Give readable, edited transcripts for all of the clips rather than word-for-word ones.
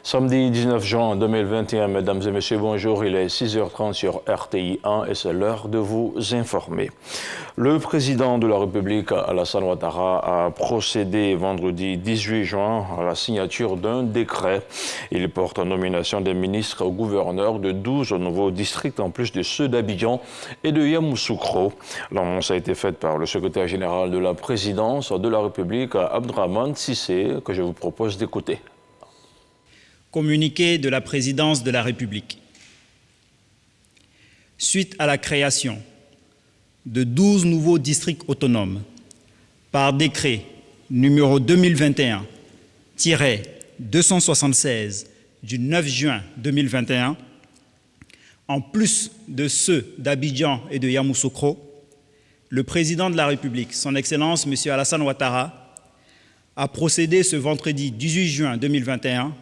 Samedi 19 juin 2021, mesdames et messieurs, bonjour. Il est 6h30 sur RTI 1 et c'est l'heure de vous informer. Le président de la République, Alassane Ouattara, a procédé vendredi 18 juin à la signature d'un décret. Il porte en nomination des ministres gouverneurs de 12 nouveaux districts en plus de ceux d'Abidjan et de Yamoussoukro. L'annonce a été faite par le secrétaire général de la présidence de la République, Abdrahmane Cissé, que je vous propose d'écouter. Communiqué de la présidence de la République. Suite à la création de 12 nouveaux districts autonomes par décret numéro 2021-276 du 9 juin 2021, en plus de ceux d'Abidjan et de Yamoussoukro, le président de la République, son Excellence M. Alassane Ouattara, a procédé ce vendredi 18 juin 2021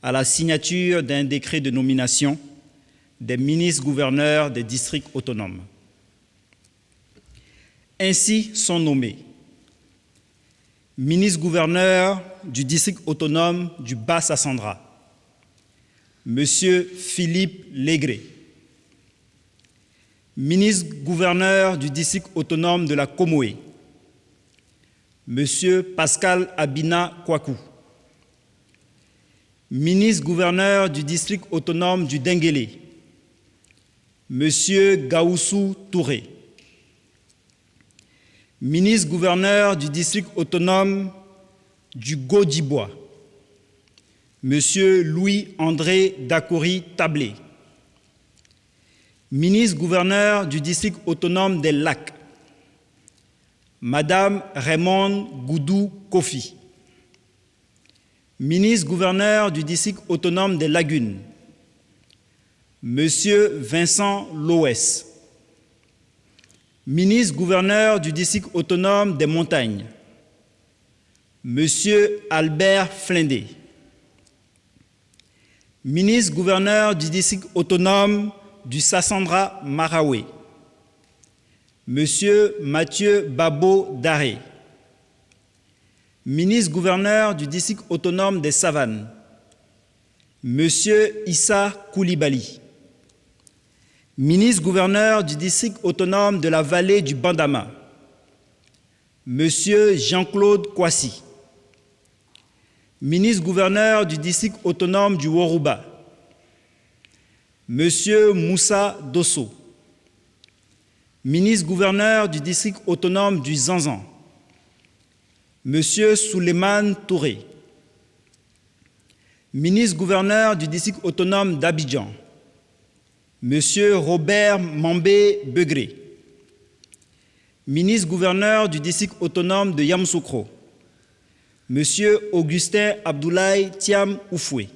à la signature d'un décret de nomination des ministres-gouverneurs des districts autonomes. Ainsi sont nommés ministre-gouverneur du district autonome du Bas-Sassandra, M. Philippe Légré, ministre-gouverneur du district autonome de la Comoé, M. Pascal Abina Kwaku, ministre-gouverneur du district autonome du Denguélé, M. Gaoussou Touré, ministre-gouverneur du district autonome du Godibois, M. Louis-André Dakori Tablé, ministre-gouverneur du district autonome des Lacs, Madame Raymond Goudou Kofi, ministre-gouverneur du district autonome des Lagunes, M. Vincent Loès, ministre-gouverneur du district autonome des Montagnes, M. Albert Flindé, ministre-gouverneur du district autonome du Sassandra Maraoué, M. Mathieu Babo Daré, ministre-gouverneur du district autonome des Savanes, M. Issa Koulibaly, ministre-gouverneur du district autonome de la vallée du Bandama, M. Jean-Claude Kwasi, ministre-gouverneur du district autonome du Worouba, M. Moussa Dosso, ministre-gouverneur du district autonome du Zanzan, M. Souleymane Touré, ministre-gouverneur du district autonome d'Abidjan, M. Robert Mambé Begré, ministre-gouverneur du district autonome de Yamoussoukro, M. Augustin Abdoulaye Thiam Oufoué,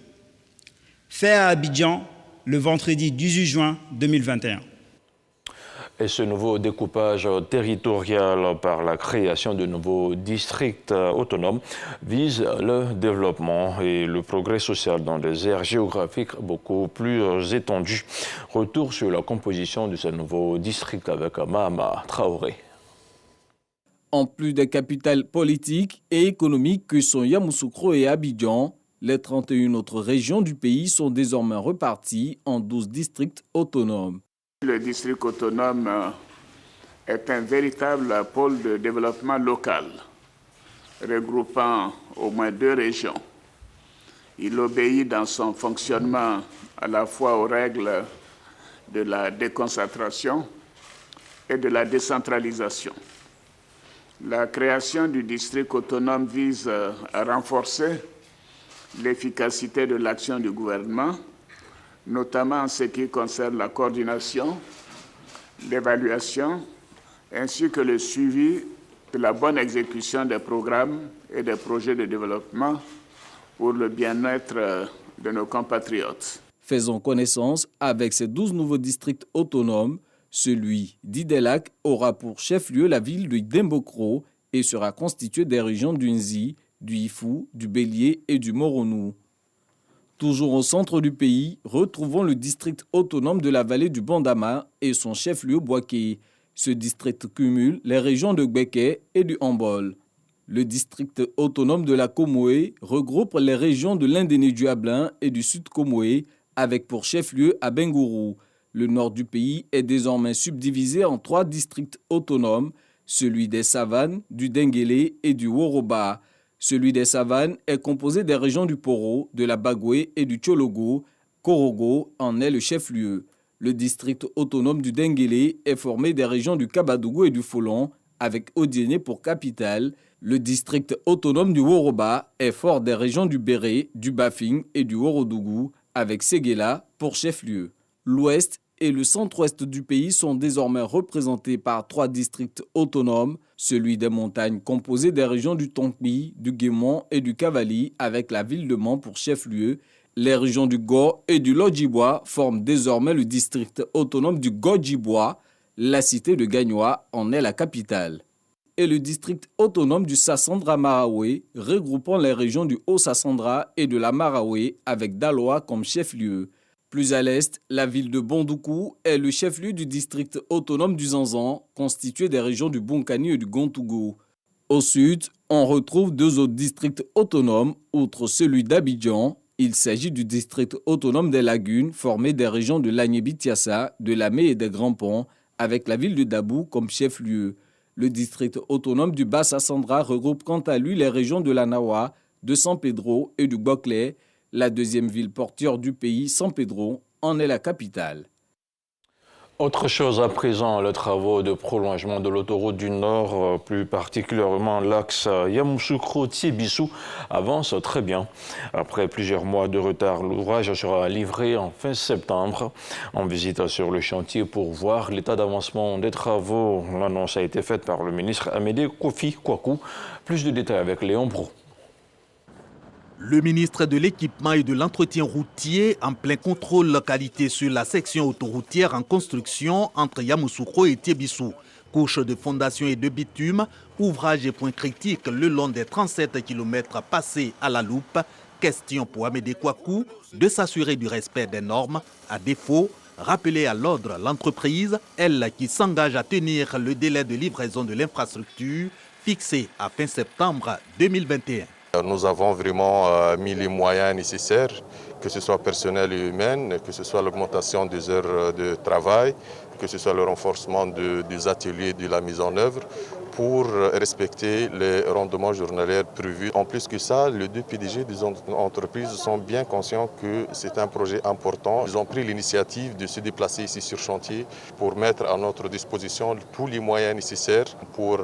fait à Abidjan le vendredi 18 juin 2021. Et ce nouveau découpage territorial par la création de nouveaux districts autonomes vise le développement et le progrès social dans des aires géographiques beaucoup plus étendues. Retour sur la composition de ce nouveau district avec Mahama Traoré. En plus des capitales politiques et économiques que sont Yamoussoukro et Abidjan, les 31 autres régions du pays sont désormais reparties en 12 districts autonomes. Le district autonome est un véritable pôle de développement local, regroupant au moins 2 régions. Il obéit dans son fonctionnement à la fois aux règles de la déconcentration et de la décentralisation. La création du district autonome vise à renforcer l'efficacité de l'action du gouvernement, notamment en ce qui concerne la coordination, l'évaluation, ainsi que le suivi de la bonne exécution des programmes et des projets de développement pour le bien-être de nos compatriotes. Faisons connaissance avec ces 12 nouveaux districts autonomes. Celui d'Idelac aura pour chef-lieu la ville de Dembokro et sera constitué des régions du Nzi, du Ifou, du Bélier et du Moronou. Toujours au centre du pays, retrouvons le district autonome de la vallée du Bandama et son chef-lieu Boaké. Ce district cumule les régions de Gbeke et du Hambol. Le district autonome de la Comoé regroupe les régions de l'Indéné-du-Ablin et du Sud Comoé avec pour chef-lieu à Bengourou. Le nord du pays est désormais subdivisé en 3 districts autonomes, celui des Savanes, du Denguélé et du Woroba. Celui des Savanes est composé des régions du Poro, de la Bagoué et du Tchologo. Korogo en est le chef-lieu. Le district autonome du Denguélé est formé des régions du Kabadougou et du Folon, avec Odiéné pour capitale. Le district autonome du Woroba est fort des régions du Béré, du Bafing et du Worodougou, avec Séguéla pour chef-lieu. L'ouest et le centre-ouest du pays sont désormais représentés par 3 districts autonomes, celui des montagnes composé des régions du Tonkbi, du Guémon et du Cavali avec la ville de Mans pour chef-lieu. Les régions du Go et du Lodjibois forment désormais le district autonome du Godjibois. La cité de Gagnoa en est la capitale. Et le district autonome du Sassandra-Maraoué, regroupant les régions du Haut-Sassandra et de la Maraoué avec Daloa comme chef-lieu. Plus à l'est, la ville de Bondoukou est le chef-lieu du district autonome du Zanzan, constitué des régions du Bonkani et du Gontougou. Au sud, on retrouve 2 autres districts autonomes, outre celui d'Abidjan. Il s'agit du district autonome des Lagunes, formé des régions de l'Agnébi-Tiassa, de Lamé et des Grands Ponts, avec la ville de Dabou comme chef-lieu. Le district autonome du Bas-Sassandra regroupe quant à lui les régions de l'Anawa, de San Pedro et du Boclé. La deuxième ville portuaire du pays, San Pedro, en est la capitale. Autre chose à présent, les travaux de prolongement de l'autoroute du Nord, plus particulièrement l'axe Yamoussoukro-Tiébissou, avancent très bien. Après plusieurs mois de retard, l'ouvrage sera livré en fin septembre. En visite sur le chantier pour voir l'état d'avancement des travaux, l'annonce a été faite par le ministre Amédée Kofi Kwaku. Plus de détails avec Léon Brou. Le ministre de l'Équipement et de l'Entretien routier en plein contrôle qualité sur la section autoroutière en construction entre Yamoussoukro et Tiébissou. Couche de fondation et de bitume, ouvrage et points critiques le long des 37 km passés à la loupe. Question pour Amédée Kwaku de s'assurer du respect des normes. À défaut, rappeler à l'ordre l'entreprise, elle qui s'engage à tenir le délai de livraison de l'infrastructure fixé à fin septembre 2021. Nous avons vraiment mis les moyens nécessaires, que ce soit personnel et humain, que ce soit l'augmentation des heures de travail, que ce soit le renforcement des ateliers de la mise en œuvre pour respecter les rendements journaliers prévus. En plus que ça, les 2 PDG des entreprises sont bien conscients que c'est un projet important. Ils ont pris l'initiative de se déplacer ici sur chantier pour mettre à notre disposition tous les moyens nécessaires pour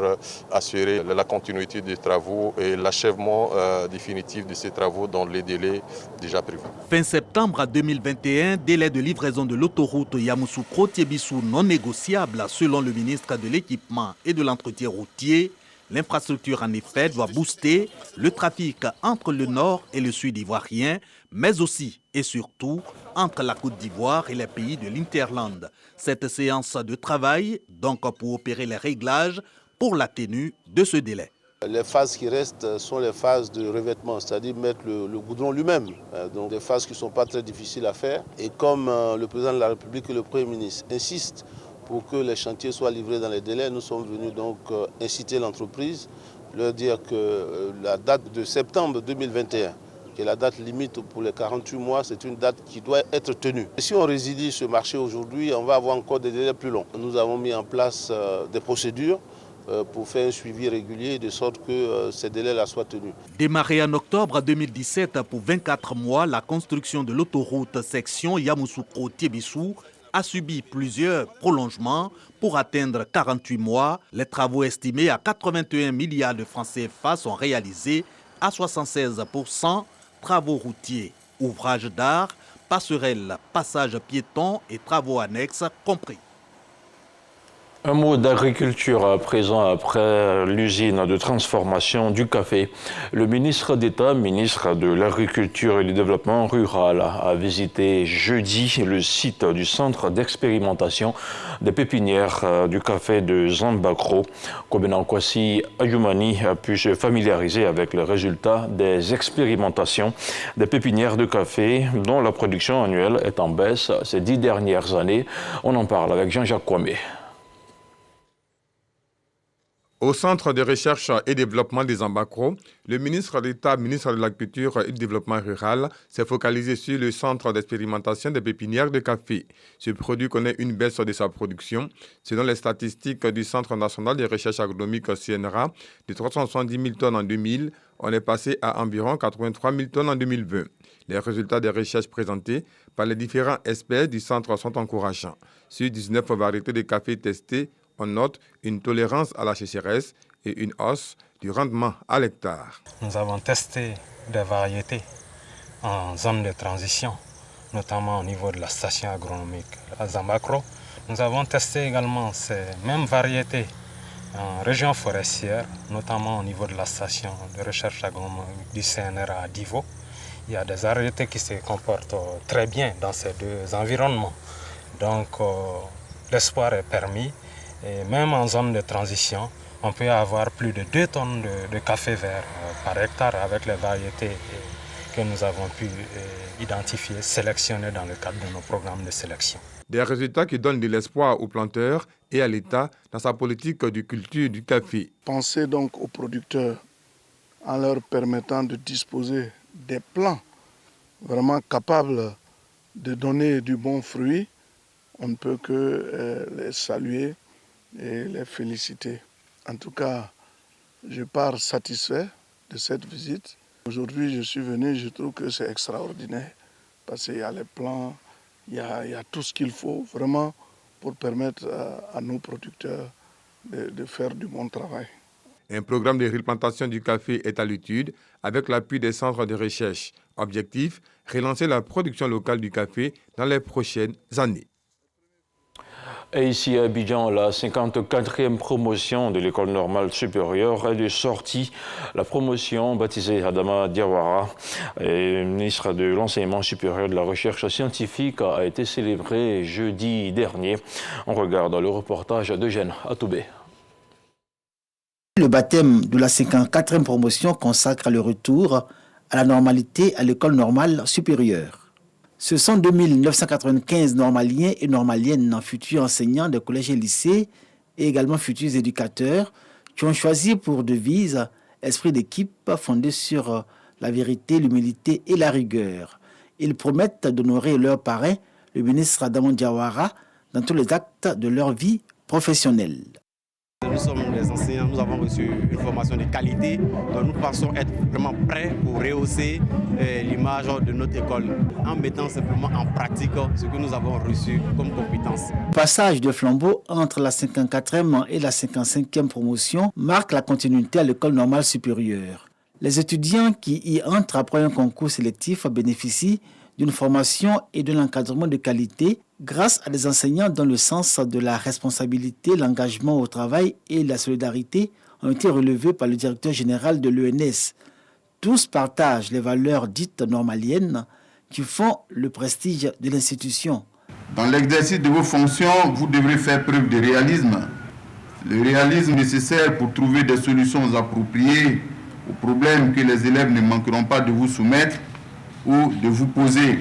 assurer la continuité des travaux et l'achèvement définitif de ces travaux dans les délais déjà prévus. Fin septembre 2021, délai de livraison de l'autoroute Yamoussoukro-Tiébissou non négociable selon le ministre de l'Équipement et de l'Entretien routier. L'infrastructure en effet doit booster le trafic entre le nord et le sud ivoirien, mais aussi et surtout entre la Côte d'Ivoire et les pays de l'Interland. Cette séance de travail, donc pour opérer les réglages pour la tenue de ce délai. Les phases qui restent sont les phases de revêtement, c'est-à-dire mettre le goudron lui-même. Donc des phases qui ne sont pas très difficiles à faire. Et comme le président de la République et le Premier ministre insistent pour que les chantiers soient livrés dans les délais, nous sommes venus donc inciter l'entreprise, leur dire que la date de septembre 2021, qui est la date limite pour les 48 mois, c'est une date qui doit être tenue. Et si on résilie ce marché aujourd'hui, on va avoir encore des délais plus longs. Nous avons mis en place des procédures pour faire un suivi régulier de sorte que ces délais-là soient tenus. Démarrée en octobre 2017 pour 24 mois, la construction de l'autoroute section Yamoussoukro-Tiébissou a subi plusieurs prolongements pour atteindre 48 mois. Les travaux estimés à 81 milliards de francs CFA sont réalisés à 76%, travaux routiers, ouvrages d'art, passerelles, passages piétons et travaux annexes compris. Un mot d'agriculture à présent après l'usine de transformation du café. Le ministre d'État, ministre de l'Agriculture et du Développement rural, a visité jeudi le site du centre d'expérimentation des pépinières du café de Zambakro. Kobenan Kwasi Ayumani a pu se familiariser avec les résultats des expérimentations des pépinières de café dont la production annuelle est en baisse ces 10 dernières années. On en parle avec Jean-Jacques Kwame. Au Centre de recherche et développement des Zambakro, le ministre d'État, ministre de la Culture et du Développement rural, s'est focalisé sur le centre d'expérimentation des pépinières de café. Ce produit connaît une baisse de sa production. Selon les statistiques du Centre national de recherche agronomique CNRA, de 370 000 tonnes en 2000, on est passé à environ 83 000 tonnes en 2020. Les résultats des recherches présentés par les différents experts du centre sont encourageants. Sur 19 variétés de café testées, on note une tolérance à la sécheresse et une hausse du rendement à l'hectare. Nous avons testé des variétés en zone de transition, notamment au niveau de la station agronomique à Zambakro. Nous avons testé également ces mêmes variétés en région forestière, notamment au niveau de la station de recherche agronomique du CNRA à Divo. Il y a des variétés qui se comportent très bien dans ces deux environnements. Donc l'espoir est permis. Et même en zone de transition, on peut avoir plus de 2 tonnes de café vert par hectare avec les variétés que nous avons pu identifier, sélectionner dans le cadre de nos programmes de sélection. Des résultats qui donnent de l'espoir aux planteurs et à l'État dans sa politique de culture du café. Pensez donc aux producteurs en leur permettant de disposer des plants vraiment capables de donner du bon fruit. On ne peut que les saluer et les féliciter. En tout cas, je pars satisfait de cette visite. Aujourd'hui, je suis venu, je trouve que c'est extraordinaire parce qu'il y a les plans, il y a tout ce qu'il faut vraiment pour permettre à nos producteurs de faire du bon travail. Un programme de replantation du café est à l'étude avec l'appui des centres de recherche. Objectif, relancer la production locale du café dans les prochaines années. Et ici à Abidjan, la 54e promotion de l'École normale supérieure est de sortie. La promotion, baptisée Adama Diawara, ministre de l'Enseignement supérieur de la Recherche scientifique, a été célébrée jeudi dernier. On regarde le reportage d'Eugène Atoubé. Le baptême de la 54e promotion consacre le retour à la normalité à l'École normale supérieure. Ce sont 2995 normaliens et normaliennes, futurs enseignants de collèges et lycées et également futurs éducateurs qui ont choisi pour devise esprit d'équipe fondé sur la vérité, l'humilité et la rigueur. Ils promettent d'honorer leur parrain, le ministre Adama Diawara, dans tous les actes de leur vie professionnelle. Nous sommes les enseignants, nous avons reçu une formation de qualité, donc nous pensons être vraiment prêts pour rehausser l'image de notre école en mettant simplement en pratique ce que nous avons reçu comme compétences. Passage de flambeau entre la 54e et la 55e promotion marque la continuité à l'école normale supérieure. Les étudiants qui y entrent après un concours sélectif bénéficient d'une formation et d'un encadrement de qualité grâce à des enseignants dont le sens de la responsabilité, l'engagement au travail et la solidarité ont été relevés par le directeur général de l'ENS. Tous partagent les valeurs dites normaliennes qui font le prestige de l'institution. Dans l'exercice de vos fonctions, vous devrez faire preuve de réalisme. Le réalisme nécessaire pour trouver des solutions appropriées aux problèmes que les élèves ne manqueront pas de vous soumettre ou de vous poser.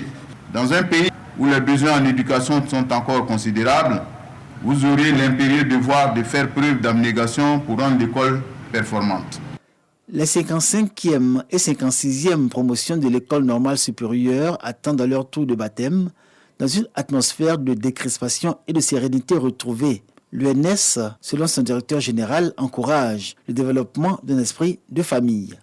Dans un pays où les besoins en éducation sont encore considérables, vous aurez l'impérieux devoir de faire preuve d'abnégation pour rendre l'école performante. Les 55e et 56e promotions de l'école normale supérieure attendent leur tour de baptême dans une atmosphère de décrispation et de sérénité retrouvée. L'UNS, selon son directeur général, encourage le développement d'un esprit de famille.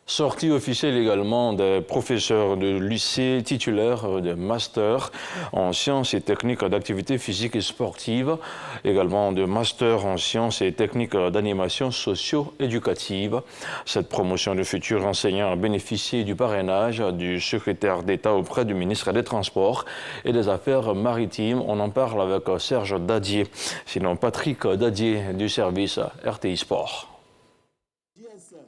Sortie officielle également des professeurs de lycée titulaires de master en sciences et techniques d'activité physique et sportive, également de master en sciences et techniques d'animation socio-éducative. Cette promotion de futurs enseignants a bénéficié du parrainage du secrétaire d'État auprès du ministre des Transports et des Affaires maritimes. On en parle avec Serge Dadier, sinon Patrick Dadier du service RTI Sport.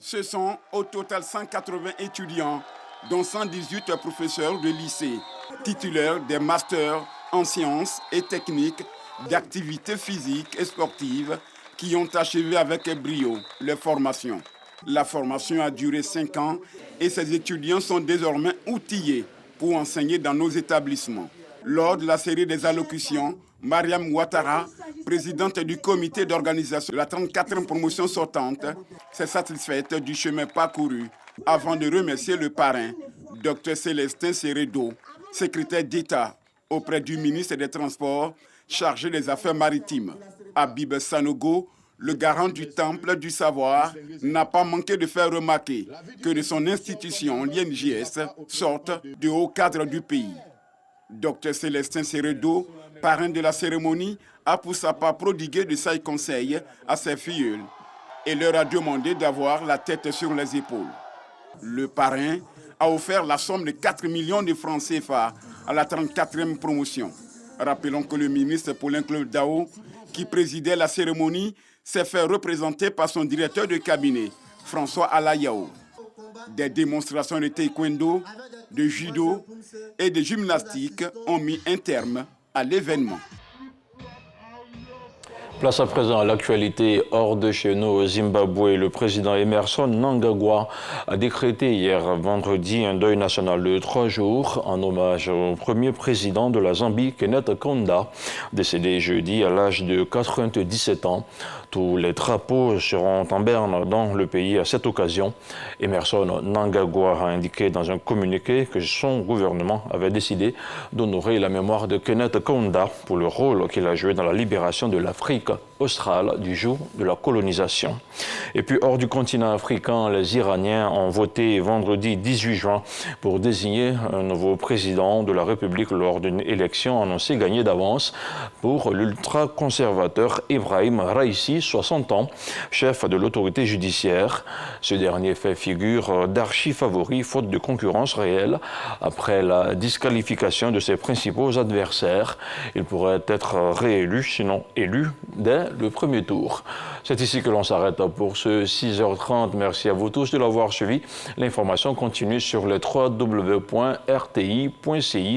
Ce sont au total 180 étudiants, dont 118 professeurs de lycée, titulaires des masters en sciences et techniques d'activités physiques et sportives qui ont achevé avec brio leur formation. La formation a duré 5 ans et ces étudiants sont désormais outillés pour enseigner dans nos établissements. Lors de la série des allocutions, Mariam Ouattara présidente du comité d'organisation de la 34e promotion sortante, s'est satisfaite du chemin parcouru avant de remercier le parrain, Dr Célestin Seredo, secrétaire d'État auprès du ministre des Transports chargé des Affaires maritimes. Habib Sanogo, le garant du Temple du Savoir, n'a pas manqué de faire remarquer que de son institution, l'INJS, sortent de hauts cadres du pays. Dr Célestin Seredo, parrain de la cérémonie, a pour sa part prodigué de sages conseils à ses filleuls et leur a demandé d'avoir la tête sur les épaules. Le parrain a offert la somme de 4 millions de francs CFA à la 34e promotion. Rappelons que le ministre Paulin-Claude Dao, qui présidait la cérémonie, s'est fait représenter par son directeur de cabinet, François Alayao. Des démonstrations de taekwondo, de judo et de gymnastique ont mis un terme à l'événement. Place à présent à l'actualité hors de chez nous au Zimbabwe. Le président Emmerson Mnangagwa a décrété hier vendredi un deuil national de 3 jours en hommage au premier président de la Zambie, Kenneth Kaunda, décédé jeudi à l'âge de 97 ans. Tous les drapeaux seront en berne dans le pays à cette occasion. Emmerson Mnangagwa a indiqué dans un communiqué que son gouvernement avait décidé d'honorer la mémoire de Kenneth Kaunda pour le rôle qu'il a joué dans la libération de l'Afrique australe du jour de la colonisation. Et puis hors du continent africain, les Iraniens ont voté vendredi 18 juin pour désigner un nouveau président de la République lors d'une élection annoncée gagnée d'avance pour l'ultra-conservateur Ibrahim Raïssi, 60 ans, chef de l'autorité judiciaire. Ce dernier fait figure d'archi-favori faute de concurrence réelle après la disqualification de ses principaux adversaires. Il pourrait être réélu, sinon élu, dès le premier tour. C'est ici que l'on s'arrête pour ce 6h30. Merci à vous tous de l'avoir suivi. L'information continue sur le www.rti.ci.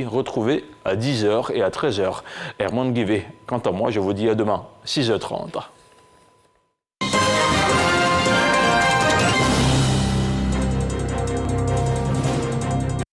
Retrouvez à 10h et à 13h. Herman Guivet. Quant à moi, je vous dis à demain, 6h30.